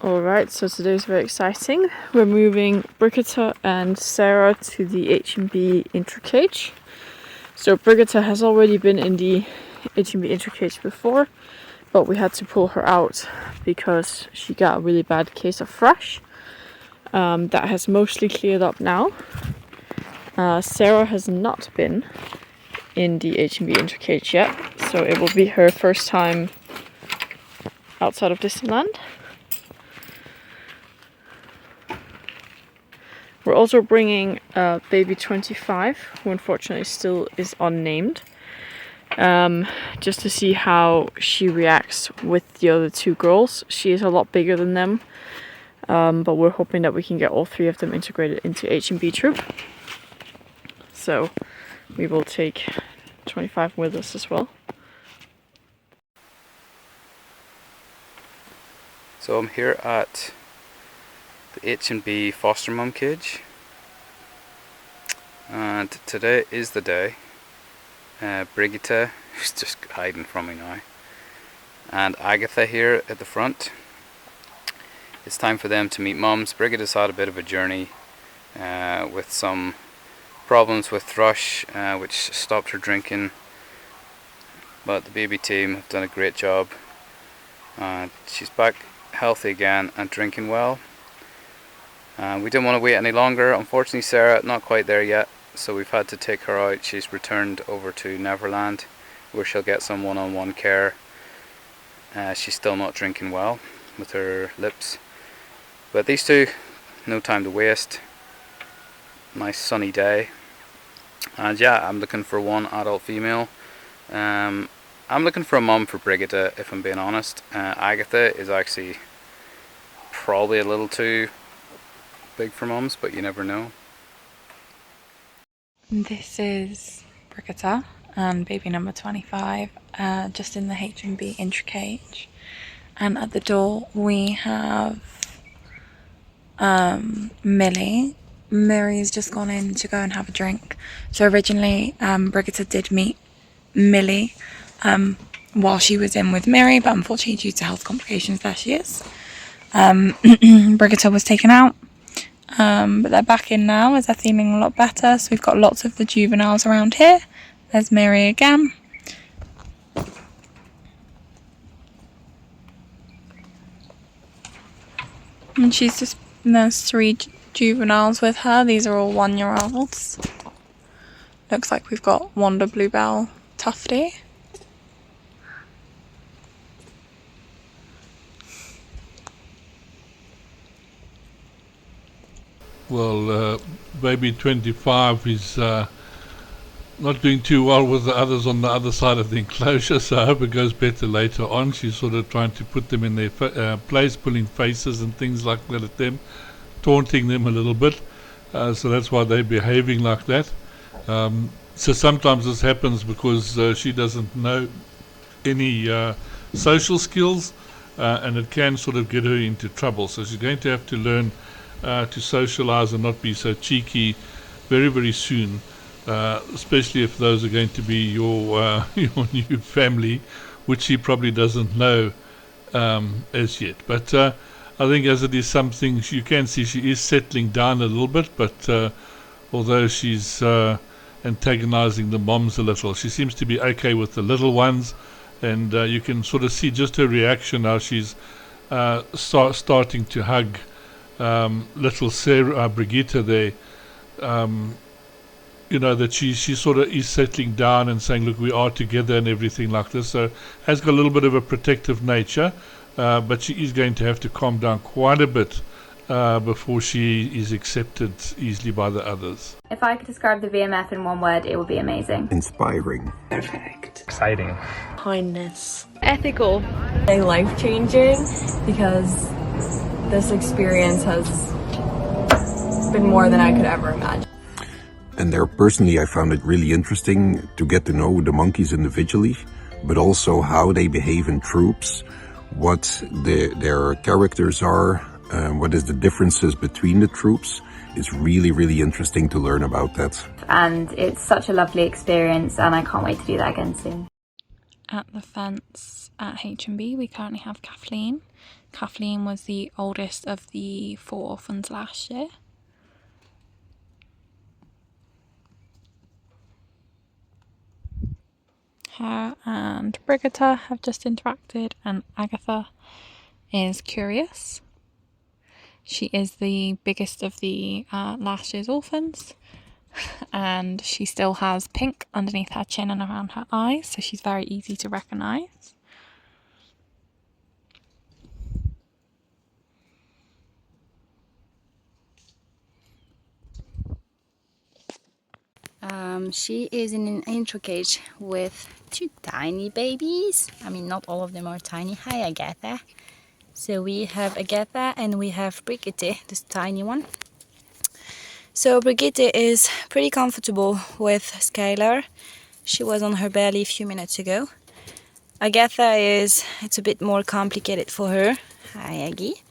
Alright, so today's very exciting. We're moving Brigette and Sarah to the H&B intro cage. So Brigette has already been in the H&B intro cage before, but we had to pull her out because she got a really bad case of thrush. That has mostly cleared up now. Sarah has not been in the H&B intro cage yet, so it will be her first time outside of Disneyland. We're also bringing baby 25, who unfortunately still is unnamed, just to see how she reacts with the other two girls. She is a lot bigger than them, but we're hoping that we can get all three of them integrated into H&B troop. So we will take 25 with us as well. So I'm here at the H&B foster mum cage, and today is the day. Brigette, who's just hiding from me now, and Agatha here at the front. It's time for them to meet mums. Brigette has had a bit of a journey with some problems with thrush, which stopped her drinking, but the baby team have done a great job. She's back healthy again and drinking well. We didn't want to wait any longer. Unfortunately, Sarah not quite there yet, so we've had to take her out. She's returned over to Neverland, where she'll get some one-on-one care. She's still not drinking well with her lips, but these two, no time to waste. Nice sunny day, and yeah, I'm looking for one adult female. I'm looking for a mum for Brigette, if I'm being honest. Agatha is actually probably a little too big for mums, but you never know. This is Brigette and baby number 25, just in the H&B intro cage. And at the door we have Millie. Mary's just gone in to go and have a drink. So originally Brigette did meet Millie while she was in with Mary, but unfortunately due to health complications, there she is. Brigette was taken out, but they're back in now as they're feeling a lot better. So we've got lots of the juveniles around here. There's Mary again. And there's three juveniles with her. These are all 1-year-olds. Looks like we've got Wanda Bluebell Tufty. Well, baby 25 is not doing too well with the others on the other side of the enclosure, so I hope it goes better later on. She's sort of trying to put them in their place, pulling faces and things like that at them, taunting them a little bit, so that's why they're behaving like that. So sometimes this happens because she doesn't know any social skills, and it can sort of get her into trouble. So she's going to have to learn to socialize and not be so cheeky very, very soon, especially if those are going to be your new family, which she probably doesn't know as yet. But I think as it is something, you can see she is settling down a little bit, but although she's antagonizing the moms a little, she seems to be okay with the little ones, and you can sort of see just her reaction now. She's starting to hug little Sarah, Brigette there, that she sort of is settling down and saying, look, we are together and everything like this. So has got a little bit of a protective nature, but she is going to have to calm down quite a bit before she is accepted easily by the others. If I could describe the VMF in one word, it would be amazing. Inspiring. Perfect. Exciting. Kindness. Ethical. Life-changing, because this experience has been more than I could ever imagine. And there, personally, I found it really interesting to get to know the monkeys individually, but also how they behave in troops, what their characters are, what is the differences between the troops. It's really, really interesting to learn about that. And it's such a lovely experience, and I can't wait to do that again soon. At the fence at H&B, we currently have Kathleen. Kathleen was the oldest of the 4 orphans last year. Her and Brigette have just interacted, and Agatha is curious. She is the biggest of the last year's orphans, and she still has pink underneath her chin and around her eyes, so she's very easy to recognise. She is in an intro cage with 2 tiny babies. I mean, not all of them are tiny. Hi, Agatha. So we have Agatha and we have Brigette, this tiny one. So Brigette is pretty comfortable with Skylar. She was on her belly a few minutes ago. Agatha it's a bit more complicated for her. Hi, Aggie.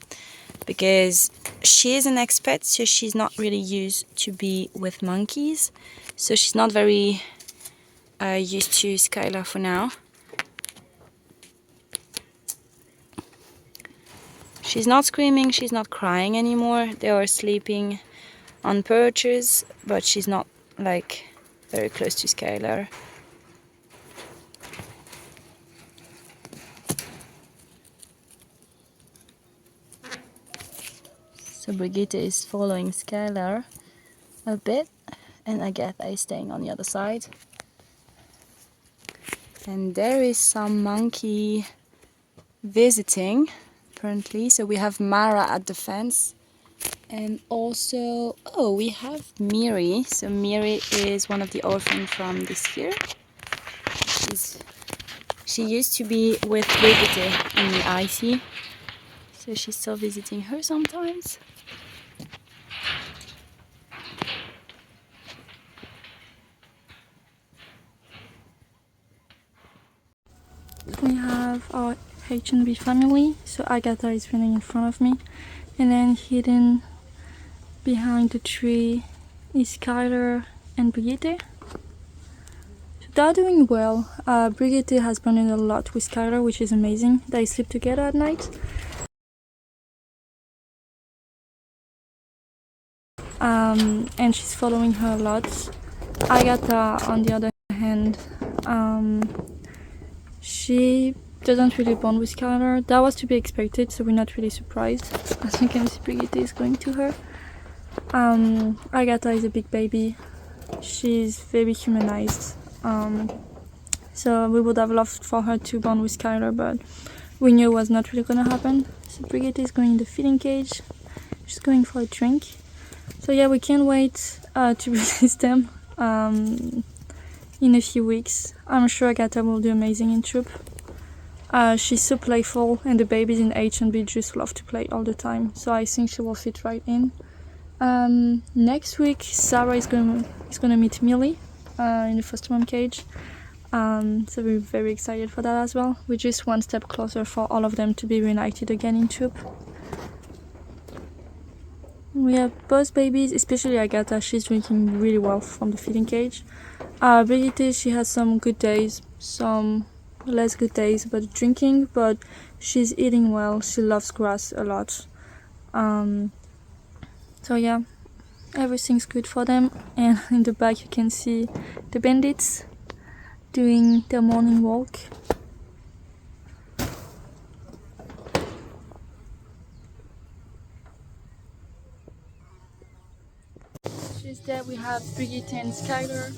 Because she is an expat, so she's not really used to be with monkeys. So she's not very used to Skylar for now. She's not screaming, she's not crying anymore. They are sleeping on perches, but she's not like very close to Skylar. So Brigette is following Skylar a bit, and Agatha is staying on the other side. And there is some monkey visiting, apparently. So we have Mara at the fence. And also, oh, we have Miri. So Miri is one of the orphans from this year. She used to be with Brigette in the IC. So she's still visiting her sometimes. We have our H&B family, so Agatha is running in front of me, and then hidden behind the tree is Skylar and Brigette. So they're doing well. Brigette has bonded a lot with Skylar, which is amazing. They sleep together at night. And she's following her a lot. Agatha, on the other hand, she doesn't really bond with Skylar. That was to be expected, so we're not really surprised. As you can see, Brigette is going to her. Agatha is a big baby. She's very humanized. So we would have loved for her to bond with Skylar, but we knew it was not really gonna happen. So Brigette is going in the feeding cage. She's going for a drink. So yeah, we can't wait to release them in a few weeks. I'm sure Agatha will do amazing in troop. She's so playful, and the babies in H&B just love to play all the time, so I think she will fit right in. Next week, Sarah is gonna meet Millie in the foster mom cage, so we're very excited for that as well. We're just one step closer for all of them to be reunited again in troop. We have both babies, especially Agatha. She's drinking really well from the feeding cage. Brigette, she has some good days, some less good days about drinking, but she's eating well. She loves grass a lot. So yeah, everything's good for them. And in the back you can see the bandits doing their morning walk. Just there we have Brigette and Skylar.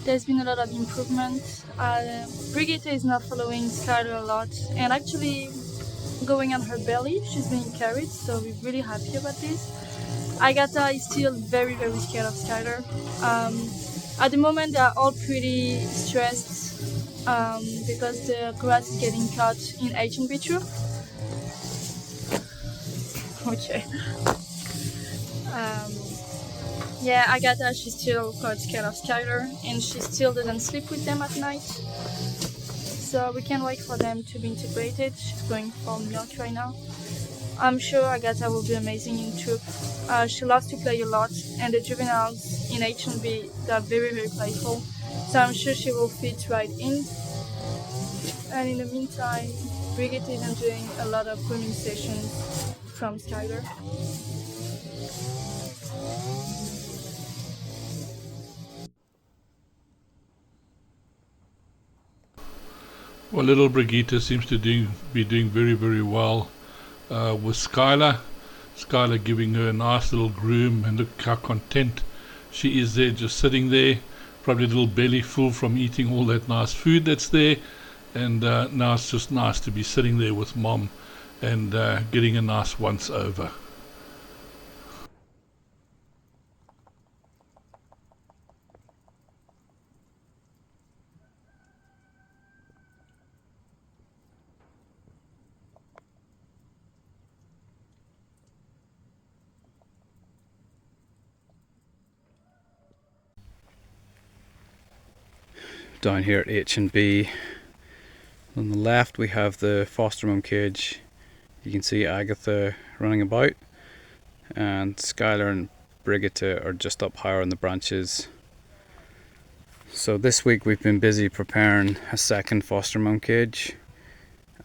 There's been a lot of improvement. Brigette is now following Skylar a lot and actually going on her belly. She's being carried, so we're really happy about this. Agatha is still very, very scared of Skylar. At the moment they are all pretty stressed because the grass is getting cut in H&B troop. Okay. Yeah, Agatha, she's still quite scared of Skylar, and she still doesn't sleep with them at night. So we can't wait for them to be integrated. She's going for milk right now. I'm sure Agatha will be amazing in troop. She loves to play a lot, and the juveniles in H&B, they're very, very playful. So I'm sure she will fit right in. And in the meantime, Brigette is enjoying a lot of grooming sessions from Skylar. Well, little Brigette seems to be doing very, very well with Skylar. Skylar giving her a nice little groom, and look how content she is there, just sitting there, probably a little belly full from eating all that nice food that's there. And now it's just nice to be sitting there with Mom and getting a nice once over. Down here at H&B, on the left we have the foster mum cage. You can see Agatha running about, and Skylar and Brigette are just up higher on the branches. So this week we've been busy preparing a second foster mum cage,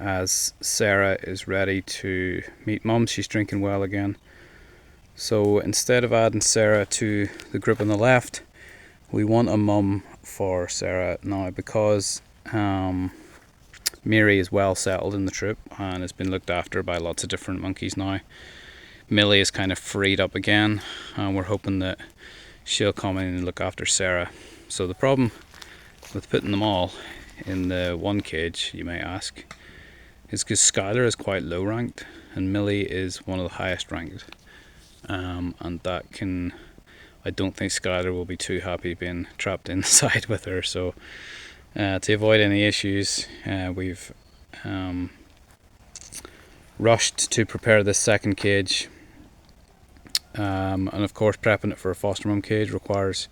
as Sarah is ready to meet Mum. She's drinking well again. So instead of adding Sarah to the group on the left, we want a mum for Sarah now, because Mary is well settled in the troop and has been looked after by lots of different monkeys now. Millie is kind of freed up again, and we're hoping that she'll come in and look after Sarah. So the problem with putting them all in the one cage, you may ask, is because Skylar is quite low ranked and Millie is one of the highest ranked, and that can, I don't think Skylar will be too happy being trapped inside with her. So to avoid any issues, we've rushed to prepare this second cage, and of course prepping it for a foster mum cage requires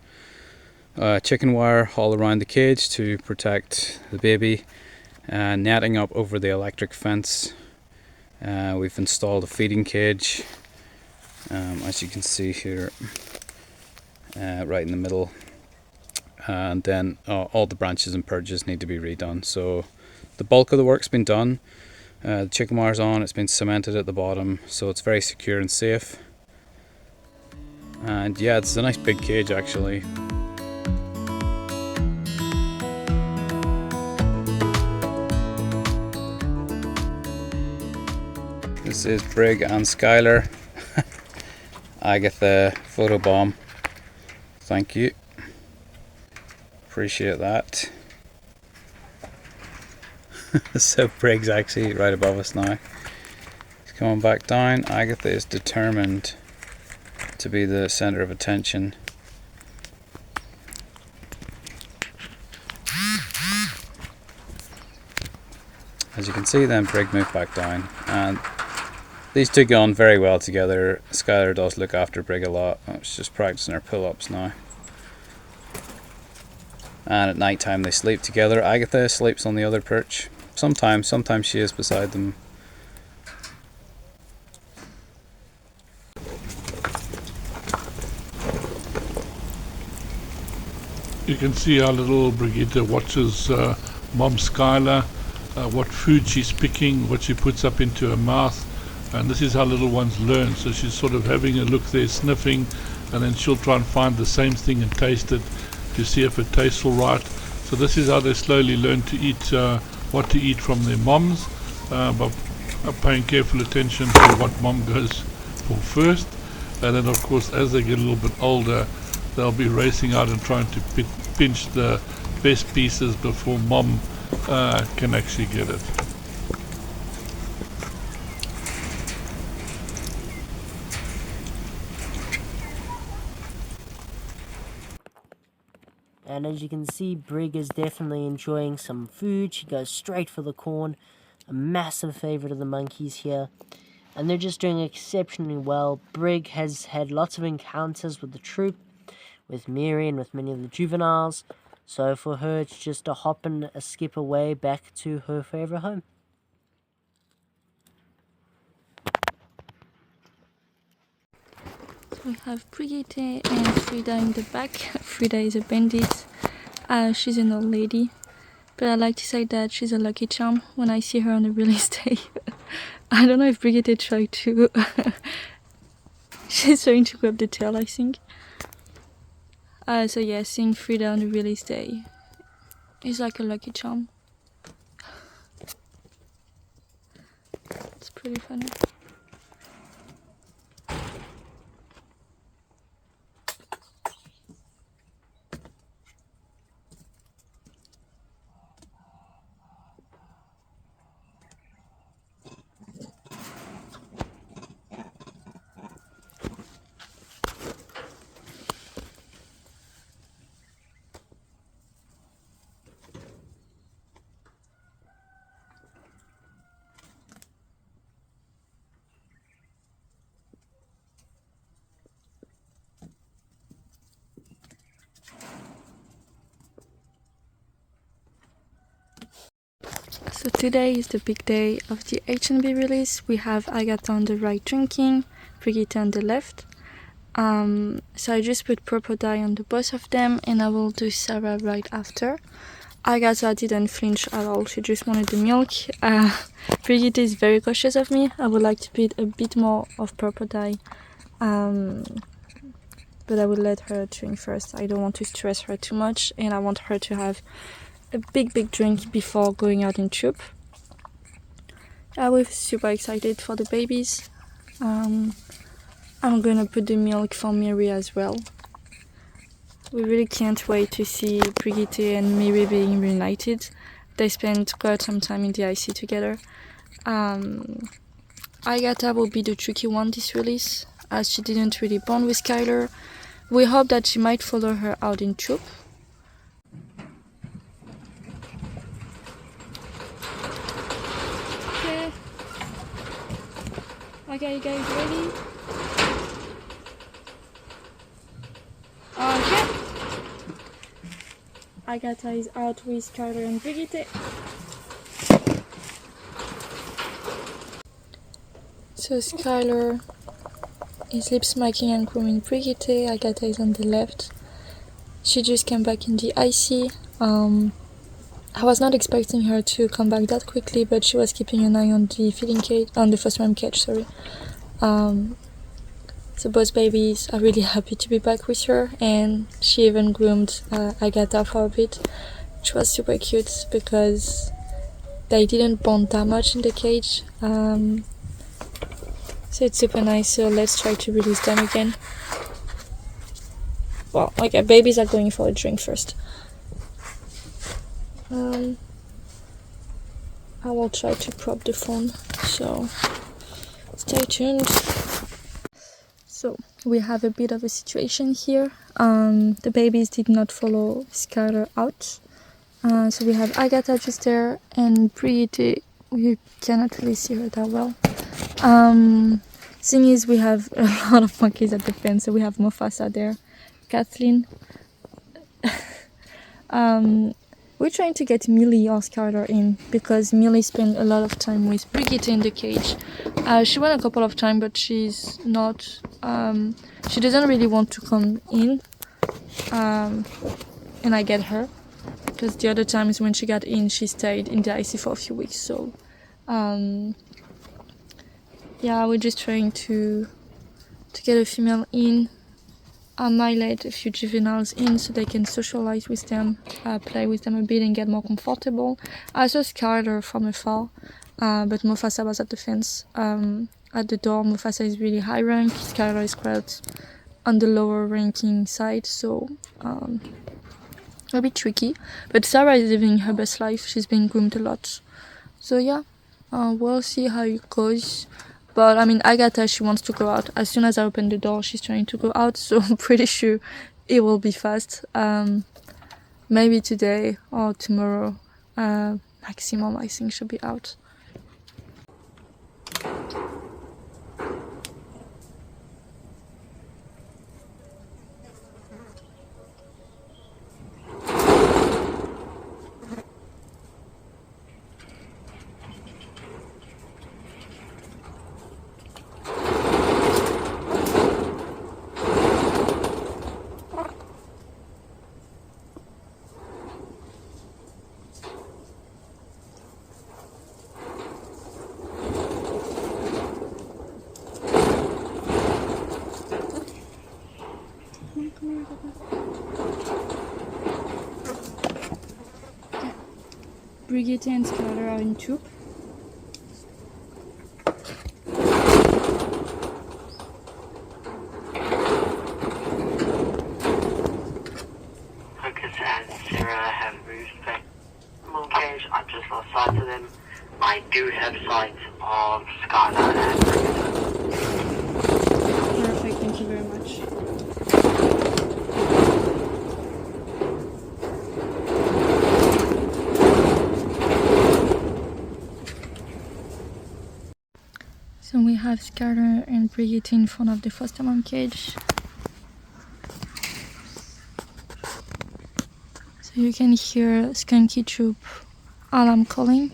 chicken wire all around the cage to protect the baby, netting up over the electric fence. We've installed a feeding cage, as you can see here, right in the middle, and then all the branches and purges need to be redone. So the bulk of the work's been done. The chicken wire's on, it's been cemented at the bottom, so it's very secure and safe. And yeah, it's a nice big cage actually. This is Brig and Skylar. Agatha photobomb. Thank you. Appreciate that. So Brig's actually right above us now. He's coming back down. Agatha is determined to be the centre of attention. As you can see then, Brig moved back down, and these two get on very well together. Skylar does look after Brig a lot. She's just practicing her pull-ups now. And at night time they sleep together. Agatha sleeps on the other perch. Sometimes she is beside them. You can see how little Brigette watches Mom Skylar, what food she's picking, what she puts up into her mouth. And this is how little ones learn. So she's sort of having a look there, sniffing, and then she'll try and find the same thing and taste it to see if it tastes all right. So this is how they slowly learn to eat, what to eat from their moms, by paying careful attention to what mom goes for first. And then of course as they get a little bit older, they'll be racing out and trying to pinch the best pieces before mom can actually get it. And as you can see, Brig is definitely enjoying some food. She goes straight for the corn. A massive favourite of the monkeys here. And they're just doing exceptionally well. Brig has had lots of encounters with the troop, with Mary and with many of the juveniles. So for her, it's just a hop and a skip away back to her favourite home. We have Brigette and Frida in the back. Frida is a bandit. She's an old lady, But I like to say that she's a lucky charm when I see her on the release day. I don't know if Brigette tried to... She's trying to grab the tail, I think. So yeah, seeing Frida on the release day is like a lucky charm. It's pretty funny. So today is the big day of the H&B release. We have Agatha on the right drinking, Brigette on the left. So I just put purple dye on the both of them, and I will do Sarah right after. Agatha didn't flinch at all, she just wanted the milk. Brigette is very cautious of me. I would like to put a bit more of purple dye, but I will let her drink first. I don't want to stress her too much, and I want her to have a big drink before going out in troop. We're super excited for the babies. I'm gonna put the milk for Mary as well. We really can't wait to see Brigette and Mary being reunited. They spent quite some time in the IC together. Agatha will be the tricky one this release, as she didn't really bond with Skylar. We hope that she might follow her out in troop. Okay, you guys ready? Okay. Agatha is out with Skylar and Brigette. So Skylar is lip smacking and grooming Brigette. Agatha is on the left. She just came back in the IC. I was not expecting her to come back that quickly, but she was keeping an eye on the feeding cage, on the first time cage, sorry. So both babies are really happy to be back with her, and she even groomed Agatha for a bit, which was super cute because they didn't bond that much in the cage. So it's super nice, so let's try to release them again. Well, okay, babies are going for a drink first. I will try to prop the phone, so stay tuned. So we have a bit of a situation here. The babies did not follow Skylar out. So we have Agatha just there, and Brigette, you cannot really see her that well. Thing is, we have a lot of monkeys at the fence, so we have Mufasa there, Kathleen. We're trying to get Millie or Skylar in because Millie spent a lot of time with Brigette in the cage. She went a couple of times, but she's not. She doesn't really want to come in, and I get her because the other times when she got in, she stayed in the IC for a few weeks. So, yeah, we're just trying to get a female in. I might let a few juveniles in so they can socialize with them, play with them a bit and get more comfortable. I saw Skylar from afar, but Mufasa was at the fence. At the door, Mufasa is really high rank, Skylar is quite on the lower ranking side, so a bit tricky. But Sarah is living her best life, she's been groomed a lot. So yeah, we'll see how it goes. But I mean, Agatha, she wants to go out. As soon as I open the door, she's trying to go out. So I'm pretty sure it will be fast. Maybe today or tomorrow, maximum, I think she'll be out. Come here, Brigette and Skylar are in troop. Agatha and Sarah have moved back from cage. I've just lost sight of them. I do have sight of Skylar and Brigette. Perfect, thank you very much. So we have Skylar and Brigette in front of the foster mom cage. So you can hear Skunky Troop alarm calling,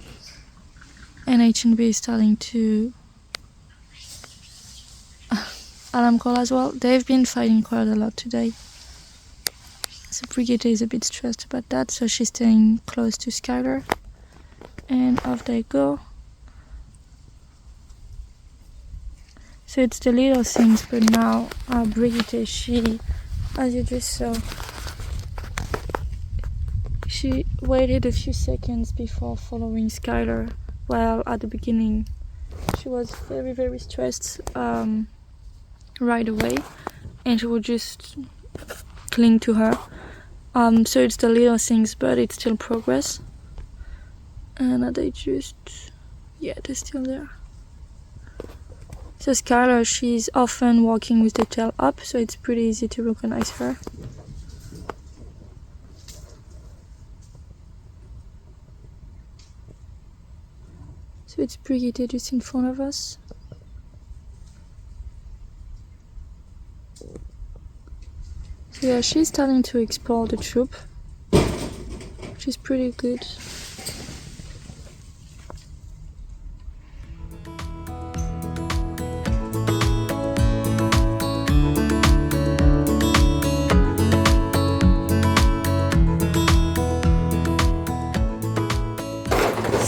and H&B is starting to alarm call as well. They've been fighting quite a lot today. So Brigette is a bit stressed about that, so she's staying close to Skylar. And off they go. So it's the little things, but now Brigette, she, as you just saw, she waited a few seconds before following Skylar, while at the beginning she was very, very stressed right away, and she would just cling to her. So it's the little things, but it's still progress. And they just, yeah, they're still there. So Skylar, she's often walking with the tail up, so it's pretty easy to recognize her. So it's Brigette just in front of us. So yeah, she's starting to explore the troop, which is pretty good.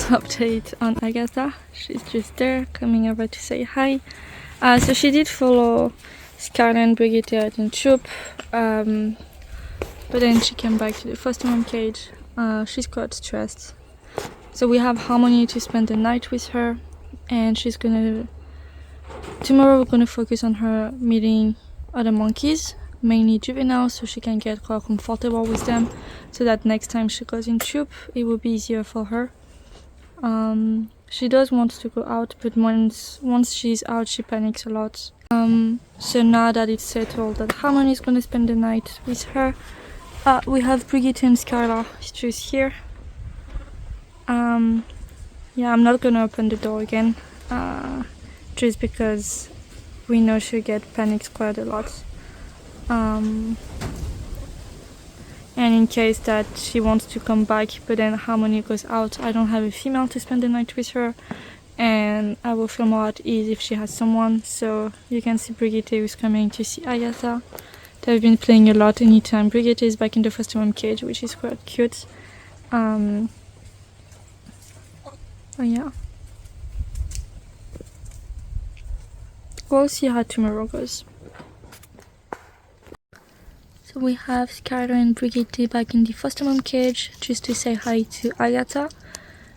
Update on Agatha. She's just there, coming over to say hi. So she did follow Skylar and Brigette out in troop, but then she came back to the foster mom cage. She's quite stressed. So we have Harmony to spend the night with her, and tomorrow we're gonna focus on her meeting other monkeys, mainly juveniles, so she can get quite comfortable with them, so that next time she goes in troop, it will be easier for her. She does want to go out, but once she's out, she panics a lot. So now that it's settled that Harmony is gonna spend the night with her, we have Brigette and Skylar just here. Yeah, I'm not gonna open the door again, just because we know she'll get panicked quite a lot. And in case that she wants to come back, but then Harmony goes out, I don't have a female to spend the night with her, and I will feel more at ease if she has someone. So you can see Brigette is coming to see Agatha. They've been playing a lot anytime Brigette is back in the foster mom cage, which is quite cute. Oh yeah. We'll see how tomorrow goes. So we have Skylar and Brigette back in the foster mom cage just to say hi to Agatha.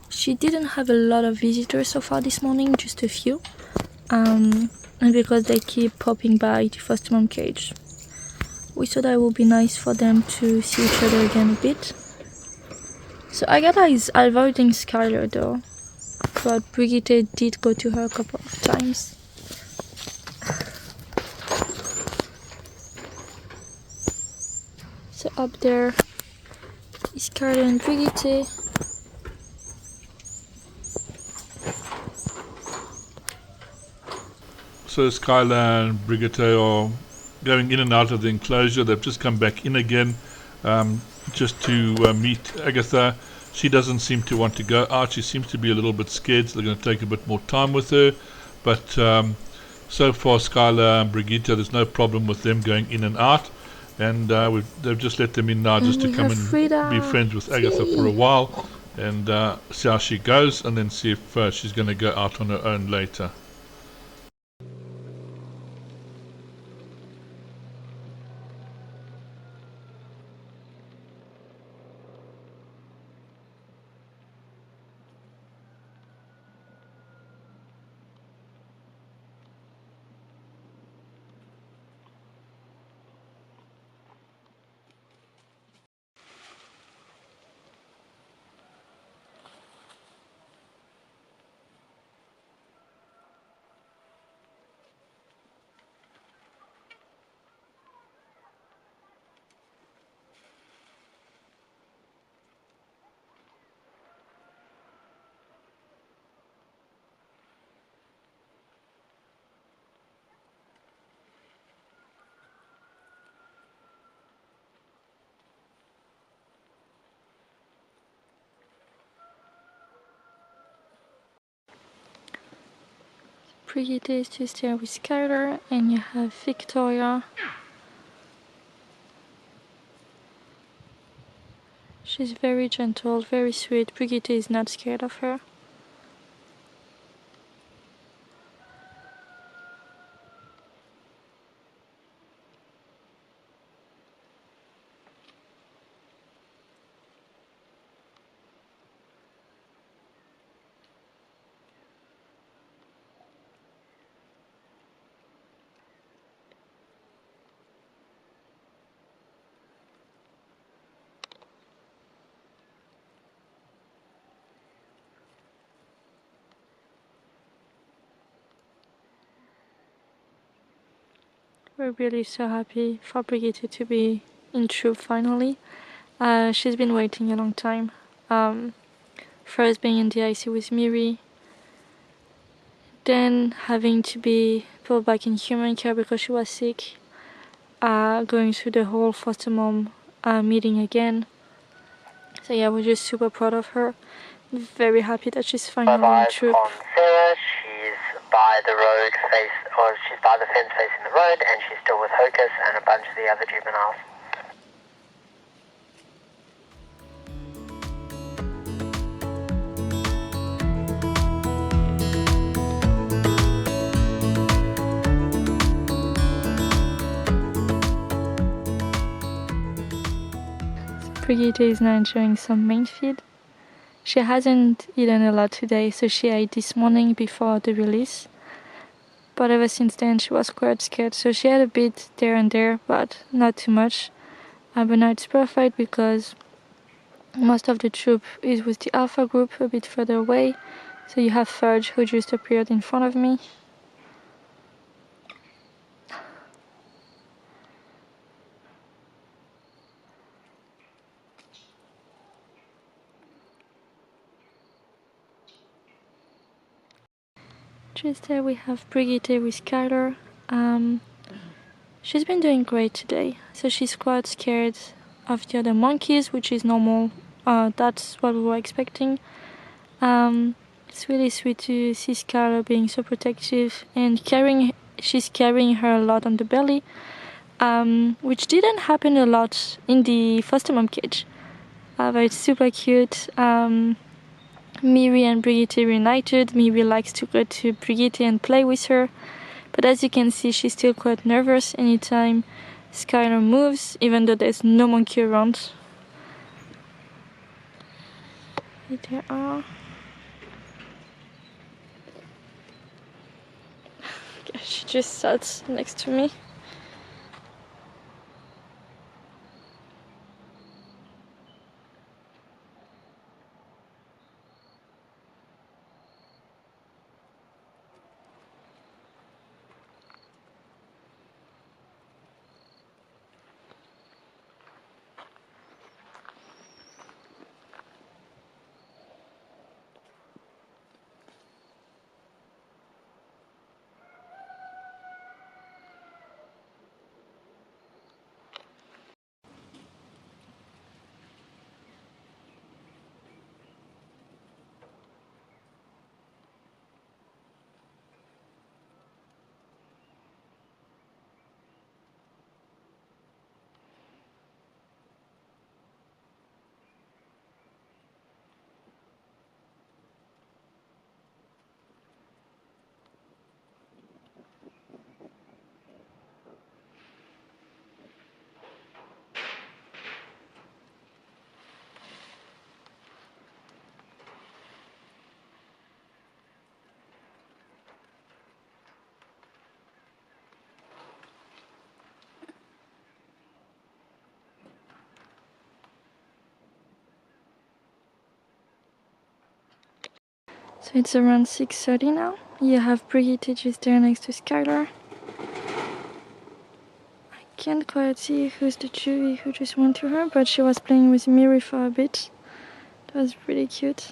She didn't have a lot of visitors so far this morning, just a few. And because they keep popping by the foster mom cage, we thought that it would be nice for them to see each other again a bit. So Agatha is avoiding Skylar though, but Brigette did go to her a couple of times. So up there is Skylar and Brigette. So Skylar and Brigette are going in and out of the enclosure. They've just come back in again, just to meet Agatha. She doesn't seem to want to go out. She seems to be a little bit scared, so they're going to take a bit more time with her. But so far, Skylar and Brigette, there's no problem with them going in and out. And they've just let them in now just to come and be friends with Agatha for a while and see how she goes, and then see if she's going to go out on her own later. Brigette is just there with Skylar, and you have Victoria. She's very gentle, very sweet. Brigette is not scared of her. We're really so happy for Brigette to be in troop finally. She's been waiting a long time. First being in the IC with Miri, then having to be put back in human care because she was sick, going through the whole foster mom meeting again. So yeah, we're just super proud of her. Very happy that she's finally in troop. On Sarah, she's by the road she's by the fence facing the road, and she's still with Hocus and a bunch of the other juveniles. Brigette is now enjoying some main feed. She hasn't eaten a lot today, so she ate this morning before the release. But ever since then she was quite scared, so she had a bit there and there, but not too much. But now it's perfect because most of the troop is with the Alpha group a bit further away. So you have Fudge, who just appeared in front of me. Just there we have Brigette with Skylar. She's been doing great today, so she's quite scared of the other monkeys, which is normal. That's what we were expecting. It's really sweet to see Skylar being so protective and she's carrying her a lot on the belly, which didn't happen a lot in the foster mom cage. But it's super cute. Miri and Brigette reunited. Miri likes to go to Brigette and play with her. But as you can see, she's still quite nervous anytime Skylar moves, even though there's no monkey around. There are. She just sat next to me. So it's around 6:30 now. You have Brigette just there next to Skylar. I can't quite see who's the Chewy who just went to her, but she was playing with Miri for a bit. That was pretty cute.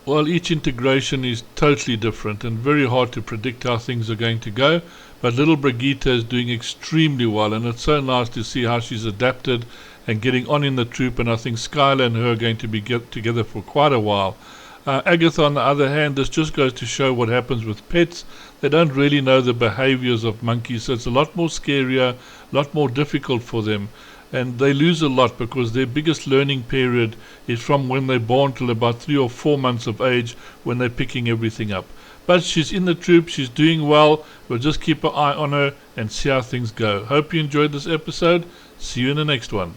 Well, each integration is totally different and very hard to predict how things are going to go. But little Brigette is doing extremely well, and it's so nice to see how she's adapted and getting on in the troop. And I think Skylar and her are going to be together for quite a while. Agatha, on the other hand, this just goes to show what happens with pets. They don't really know the behaviors of monkeys, so it's a lot more scarier, a lot more difficult for them. And they lose a lot because their biggest learning period is from when they're born till about 3 or 4 months of age, when they're picking everything up. But she's in the troop, she's doing well. We'll just keep an eye on her and see how things go. Hope you enjoyed this episode. See you in the next one.